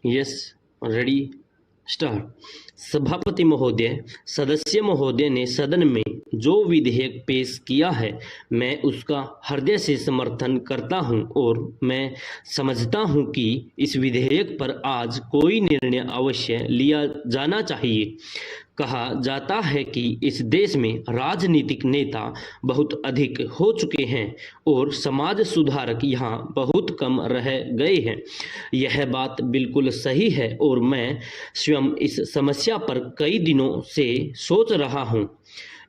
Yes, ready, start. सभापति महोदय, सदस्य महोदय ने सदन में जो विधेयक पेश किया है, मैं उसका हृदय से समर्थन करता हूं और मैं समझता हूं कि इस विधेयक पर आज कोई निर्णय अवश्य लिया जाना चाहिए। कहा जाता है कि इस देश में राजनीतिक नेता बहुत अधिक हो चुके हैं और समाज सुधारक यहाँ बहुत कम रह गए हैं। यह बात बिल्कुल सही है और मैं स्वयं इस समस्या पर कई दिनों से सोच रहा हूँ।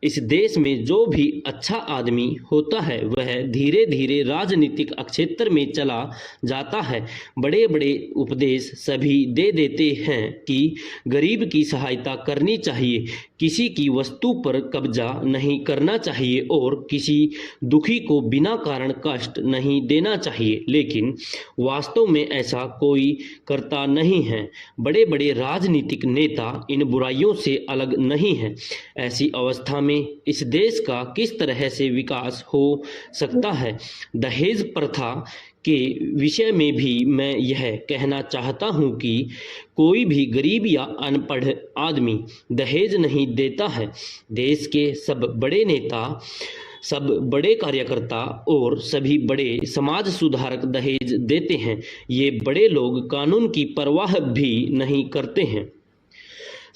इस देश में जो भी अच्छा आदमी होता है वह धीरे धीरे राजनीतिक क्षेत्र में चला जाता है। बड़े बड़े उपदेश सभी दे देते हैं कि गरीब की सहायता करनी चाहिए, किसी की वस्तु पर कब्जा नहीं करना चाहिए और किसी दुखी को बिना कारण कष्ट नहीं देना चाहिए, लेकिन वास्तव में ऐसा कोई करता नहीं है। बड़े बड़े राजनीतिक नेता इन बुराइयों से अलग नहीं हैं। ऐसी अवस्था में इस देश का किस तरह से विकास हो सकता है? दहेज प्रथा के विषय में भी मैं यह कहना चाहता हूं कि कोई भी गरीब या अनपढ़ आदमी दहेज नहीं देता है। देश के सब बड़े नेता, सब बड़े कार्यकर्ता और सभी बड़े समाज सुधारक दहेज देते हैं। ये बड़े लोग कानून की परवाह भी नहीं करते हैं।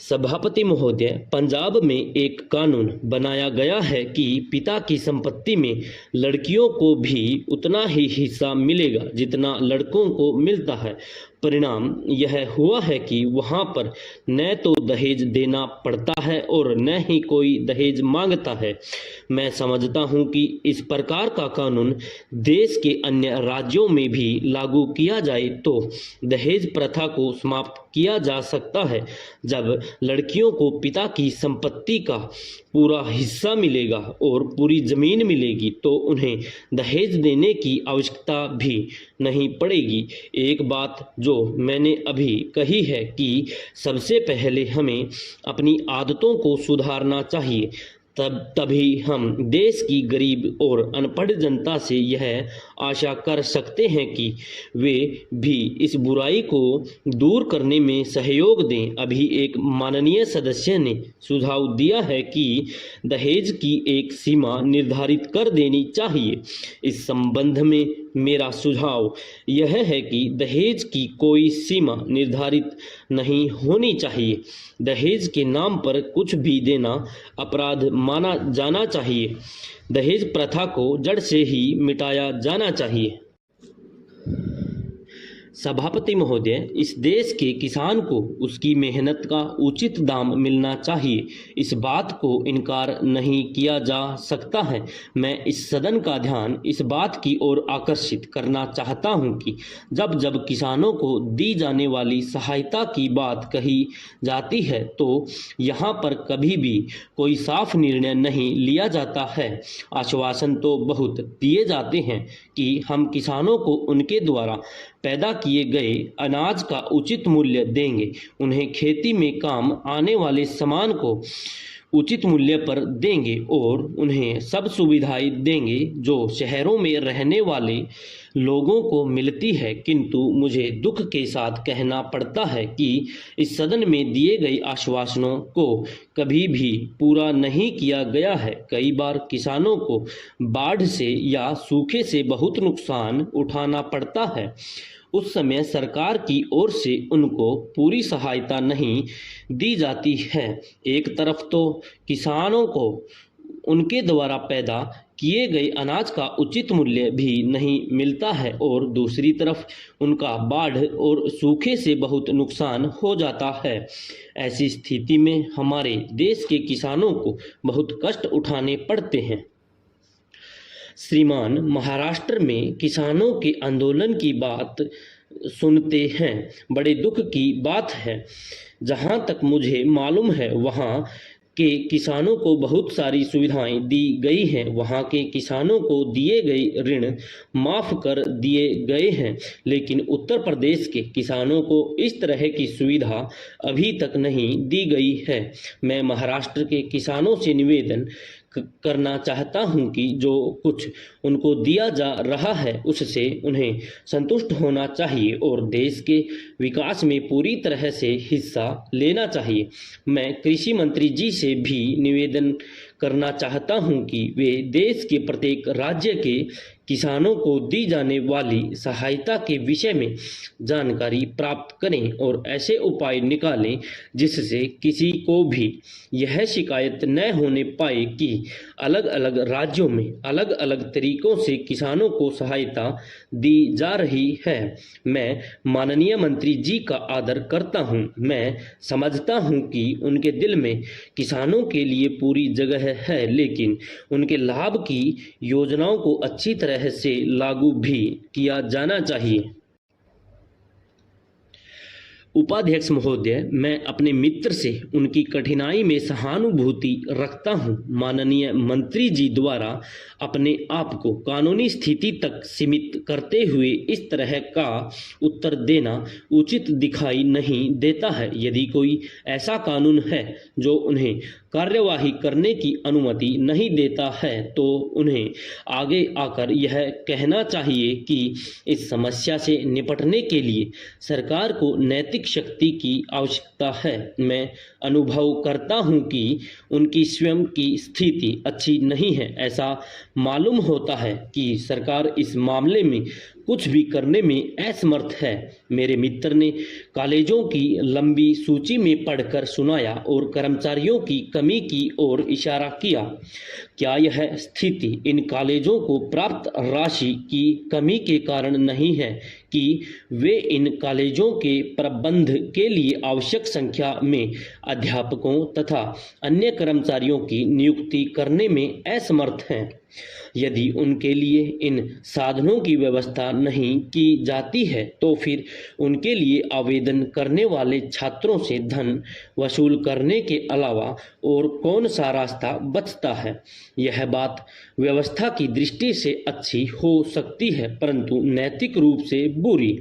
सभापति महोदय, पंजाब में एक कानून बनाया गया है कि पिता की संपत्ति में लड़कियों को भी उतना ही हिस्सा मिलेगा जितना लड़कों को मिलता है। परिणाम यह हुआ है कि वहाँ पर न तो दहेज देना पड़ता है और न ही कोई दहेज मांगता है। मैं समझता हूँ कि इस प्रकार का कानून देश के अन्य राज्यों में भी लागू किया जाए तो दहेज प्रथा को समाप्त किया जा सकता है। जब लड़कियों को पिता की संपत्ति का पूरा हिस्सा मिलेगा और पूरी जमीन मिलेगी तो उन्हें दहेज देने की आवश्यकता भी नहीं पड़ेगी। एक बात जो मैंने अभी कही है कि सबसे पहले हमें अपनी आदतों को सुधारना चाहिए, तभी हम देश की गरीब और अनपढ़ जनता से यह आशा कर सकते हैं कि वे भी इस बुराई को दूर करने में सहयोग दें। अभी एक माननीय सदस्य ने सुझाव दिया है कि दहेज की एक सीमा निर्धारित कर देनी चाहिए। इस संबंध में मेरा सुझाव यह है कि दहेज की कोई सीमा निर्धारित नहीं होनी चाहिए। दहेज के नाम पर कुछ भी देना अपराध माना जाना चाहिए। दहेज प्रथा को जड़ से ही मिटाया जाना चाहिए। सभापति महोदय, इस देश के किसान को उसकी मेहनत का उचित दाम मिलना चाहिए, इस बात को इनकार नहीं किया जा सकता है। मैं इस सदन का ध्यान इस बात की ओर आकर्षित करना चाहता हूं कि जब जब किसानों को दी जाने वाली सहायता की बात कही जाती है तो यहाँ पर कभी भी कोई साफ निर्णय नहीं लिया जाता है। आश्वासन तो बहुत दिए जाते हैं कि हम किसानों को उनके द्वारा पैदा किए गए अनाज का उचित मूल्य देंगे, उन्हें खेती में काम आने वाले सामान को उचित मूल्य पर देंगे और उन्हें सब सुविधाएं देंगे जो शहरों में रहने वाले लोगों को मिलती है। किंतु मुझे दुख के साथ कहना पड़ता है कि इस सदन में दिए गए आश्वासनों को कभी भी पूरा नहीं किया गया है। कई बार किसानों को बाढ़ से या सूखे से बहुत नुकसान उठाना पड़ता है। उस समय सरकार की ओर से उनको पूरी सहायता नहीं दी जाती है। एक तरफ तो किसानों को उनके द्वारा पैदा किए गए अनाज का उचित मूल्य भी नहीं मिलता है और दूसरी तरफ उनका बाढ़ और सूखे से बहुत नुकसान हो जाता है। ऐसी स्थिति में हमारे देश के किसानों को बहुत कष्ट उठाने पड़ते हैं। श्रीमान, महाराष्ट्र में किसानों के आंदोलन की बात सुनते हैं, बड़े दुख की बात है। जहां तक मुझे मालूम है वहां के किसानों को बहुत सारी सुविधाएं दी गई हैं। वहां के किसानों को दिए गए ऋण माफ कर दिए गए हैं, लेकिन उत्तर प्रदेश के किसानों को इस तरह की सुविधा अभी तक नहीं दी गई है। मैं महाराष्ट्र के किसानों से निवेदन करना चाहता हूं कि जो कुछ उनको दिया जा रहा है उससे उन्हें संतुष्ट होना चाहिए और देश के विकास में पूरी तरह से हिस्सा लेना चाहिए। मैं कृषि मंत्री जी से भी निवेदन करना चाहता हूं कि वे देश के प्रत्येक राज्य के किसानों को दी जाने वाली सहायता के विषय में जानकारी प्राप्त करें और ऐसे उपाय निकालें जिससे किसी को भी यह शिकायत न होने पाए कि अलग अलग राज्यों में अलग अलग तरीकों से किसानों को सहायता दी जा रही है। मैं माननीय मंत्री जी का आदर करता हूं। मैं समझता हूं कि उनके दिल में किसानों के लिए पूरी जगह है, लेकिन उनके लाभ की योजनाओं को अच्छी तरह से लागू भी किया जाना चाहिए। उपाध्यक्ष महोदय, मैं अपने मित्र से उनकी कठिनाई में सहानुभूति रखता हूं। माननीय मंत्री जी द्वारा अपने आप को कानूनी स्थिति तक सीमित करते हुए इस तरह का उत्तर देना उचित दिखाई नहीं देता है। यदि कोई ऐसा कानून है जो उन्हें कार्यवाही करने की अनुमति नहीं देता है तो उन्हें आगे आकर यह कहना चाहिए कि इस समस्या से निपटने के लिए सरकार को नैतिक शक्ति की आवश्यकता है। मैं अनुभव करता हूं कि उनकी स्वयं की स्थिति अच्छी नहीं है। ऐसा मालूम होता है कि सरकार इस मामले में कुछ भी करने में असमर्थ है। मेरे मित्र ने कॉलेजों की लंबी सूची में पढ़कर सुनाया और कर्मचारियों की कमी की ओर इशारा किया। क्या यह स्थिति इन कॉलेजों को प्राप्त राशि की कमी के कारण नहीं है कि वे इन कॉलेजों के प्रबंध के लिए आवश्यक संख्या में अध्यापकों तथा अन्य कर्मचारियों की नियुक्ति करने में असमर्थ हैं? यदि उनके लिए इन साधनों की व्यवस्था नहीं की जाती है तो फिर उनके लिए आवेदन करने वाले छात्रों से धन वसूल करने के अलावा और कौन सा रास्ता बचता है? यह बात व्यवस्था की दृष्टि से अच्छी हो सकती है परंतु नैतिक रूप से बुरी।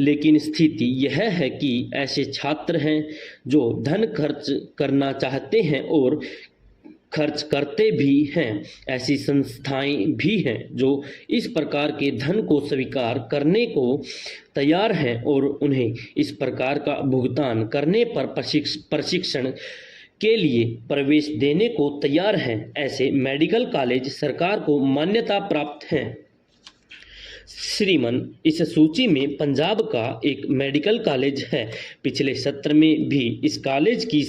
लेकिन स्थिति यह है कि ऐसे छात्र हैं जो धन खर्च करना चाहते हैं और खर्च करते भी हैं। ऐसी संस्थाएं भी हैं जो इस प्रकार के धन को स्वीकार करने को तैयार हैं और उन्हें इस प्रकार का भुगतान करने पर प्रशिक्षण के लिए प्रवेश देने को तैयार हैं। ऐसे मेडिकल कॉलेज सरकार को मान्यता प्राप्त हैं। श्रीमान, इस सूची में पंजाब का एक मेडिकल कॉलेज है। पिछले सत्र में भी इस कॉलेज की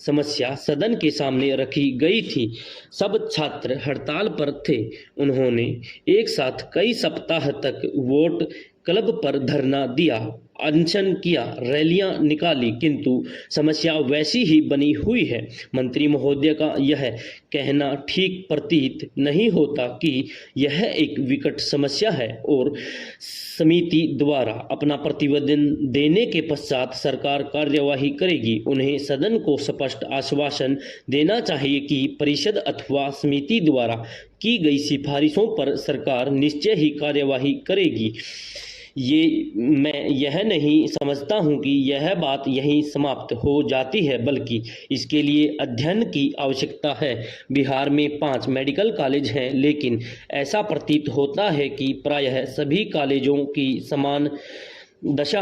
समस्या सदन के सामने रखी गई थी। सब छात्र हड़ताल पर थे। उन्होंने एक साथ कई सप्ताह तक वोट क्लब पर धरना दिया, अनशन किया, रैलियां निकाली, किंतु समस्या वैसी ही बनी हुई है। मंत्री महोदय का यह कहना ठीक प्रतीत नहीं होता कि यह एक विकट समस्या है और समिति द्वारा अपना प्रतिवेदन देने के पश्चात सरकार कार्यवाही करेगी। उन्हें सदन को स्पष्ट आश्वासन देना चाहिए कि परिषद अथवा समिति द्वारा की गई सिफारिशों पर सरकार निश्चय ही कार्यवाही करेगी। मैं यह नहीं समझता हूं कि यह बात यहीं समाप्त हो जाती है, बल्कि इसके लिए अध्ययन की आवश्यकता है। बिहार में 5 मेडिकल कॉलेज हैं, लेकिन ऐसा प्रतीत होता है कि प्रायः सभी कॉलेजों की समान दशा